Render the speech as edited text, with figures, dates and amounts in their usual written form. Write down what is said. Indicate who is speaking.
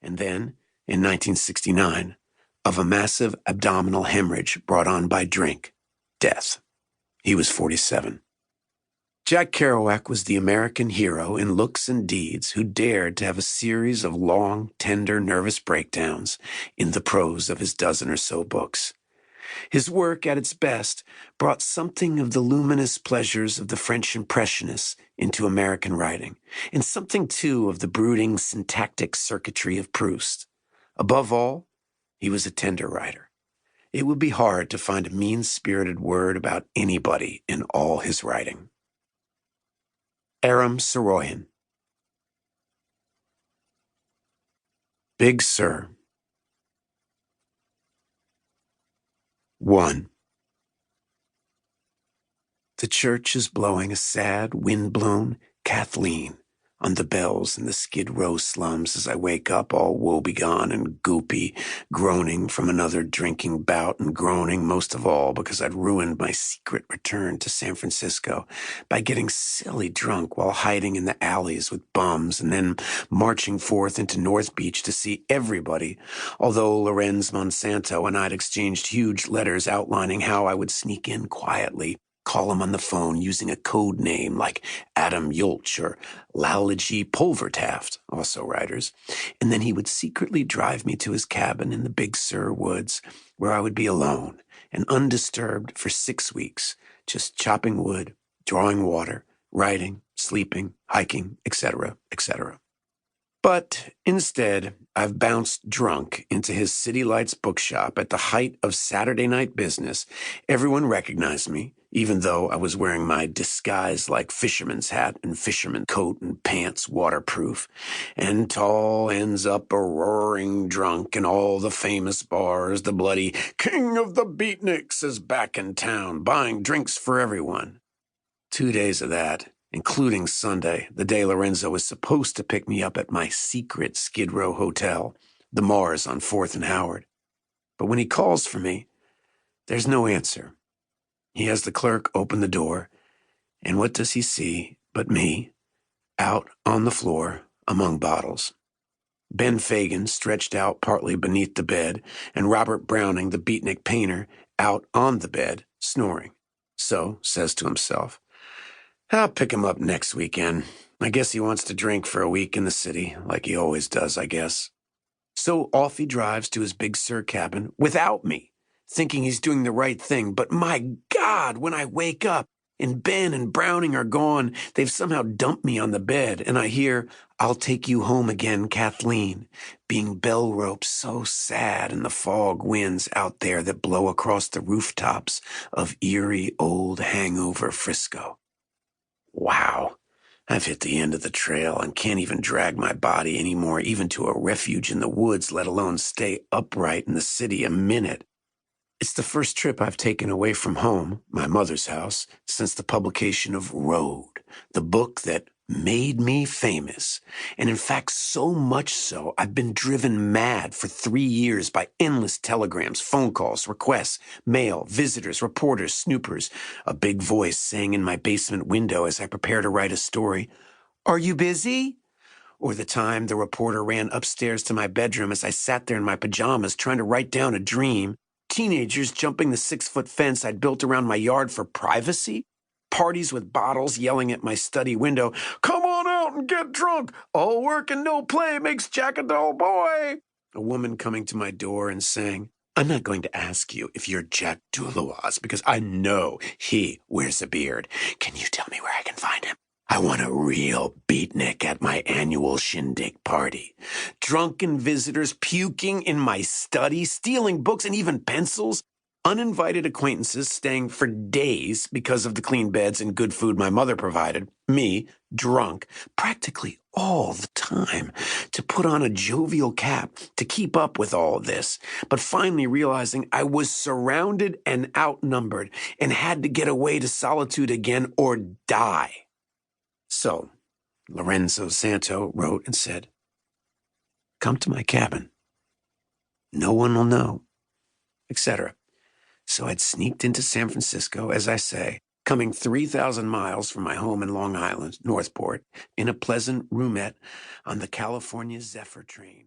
Speaker 1: and then, in 1969, of a massive abdominal hemorrhage brought on by drink, death. He was 47. Jack Kerouac was the American hero in looks and deeds who dared to have a series of long, tender, nervous breakdowns in the prose of his dozen or so books. His work, at its best, brought something of the luminous pleasures of the French Impressionists into American writing, and something, too, of the brooding syntactic circuitry of Proust. Above all, he was a tender writer. It would be hard to find a mean-spirited word about anybody in all his writing. Aram Saroyan. Big Sur. 1. The church is blowing a sad, wind-blown Kathleen on the bells in the Skid Row slums as I wake up all woebegone and goopy, groaning from another drinking bout and groaning most of all because I'd ruined my secret return to San Francisco by getting silly drunk while hiding in the alleys with bums and then marching forth into North Beach to see everybody, although Lorenz Monsanto and I'd exchanged huge letters outlining how I would sneak in quietly, call him on the phone using a code name like Adam Yulch or Lalage Pulvertaft, also writers, and then he would secretly drive me to his cabin in the Big Sur woods, where I would be alone and undisturbed for 6 weeks, just chopping wood, drawing water, writing, sleeping, hiking, etc., etc. But instead, I've bounced drunk into his City Lights bookshop at the height of Saturday night business. Everyone recognized me, even though I was wearing my disguise-like fisherman's hat and fisherman coat and pants waterproof, and tall ends up a roaring drunk in all the famous bars. The bloody king of the beatniks is back in town, buying drinks for everyone. 2 days of that, including Sunday, the day Lorenzo was supposed to pick me up at my secret Skid Row hotel, the Mars on 4th and Howard. But when he calls for me, there's no answer. He has the clerk open the door, and what does he see but me, out on the floor among bottles? Ben Fagan stretched out partly beneath the bed, and Robert Browning, the beatnik painter, out on the bed, snoring. So, says to himself, I'll pick him up next weekend. I guess he wants to drink for a week in the city, like he always does, I guess. So off he drives to his Big Sur cabin without me, thinking he's doing the right thing. But my God, when I wake up and Ben and Browning are gone, they've somehow dumped me on the bed, and I hear, I'll take you home again, Kathleen, being bell roped so sad in the fog winds out there that blow across the rooftops of eerie old hangover Frisco. Wow, I've hit the end of the trail and can't even drag my body anymore, even to a refuge in the woods, let alone stay upright in the city a minute. It's the first trip I've taken away from home, my mother's house, since the publication of Road, the book that made me famous. And in fact, so much so, I've been driven mad for 3 years by endless telegrams, phone calls, requests, mail, visitors, reporters, snoopers, a big voice saying in my basement window as I prepare to write a story, "Are you busy?" Or the time the reporter ran upstairs to my bedroom as I sat there in my pajamas trying to write down a dream. Teenagers jumping the 6-foot fence I'd built around my yard for privacy. Parties with bottles yelling at my study window, "Come on out and get drunk. All work and no play makes Jack a dull boy." A woman coming to my door and saying, "I'm not going to ask you if you're Jack Duluoz because I know he wears a beard. Can you tell me where I can find him? I want a real beatnik at my annual shindig party." Drunken visitors puking in my study, stealing books and even pencils. Uninvited acquaintances staying for days because of the clean beds and good food my mother provided. Me, drunk, practically all the time, to put on a jovial cap to keep up with all this, but finally realizing I was surrounded and outnumbered and had to get away to solitude again or die. So, Lorenzo Santo wrote and said, "Come to my cabin. No one will know," etc. So I'd sneaked into San Francisco, as I say, coming 3,000 miles from my home in Long Island, Northport, in a pleasant roomette on the California Zephyr train.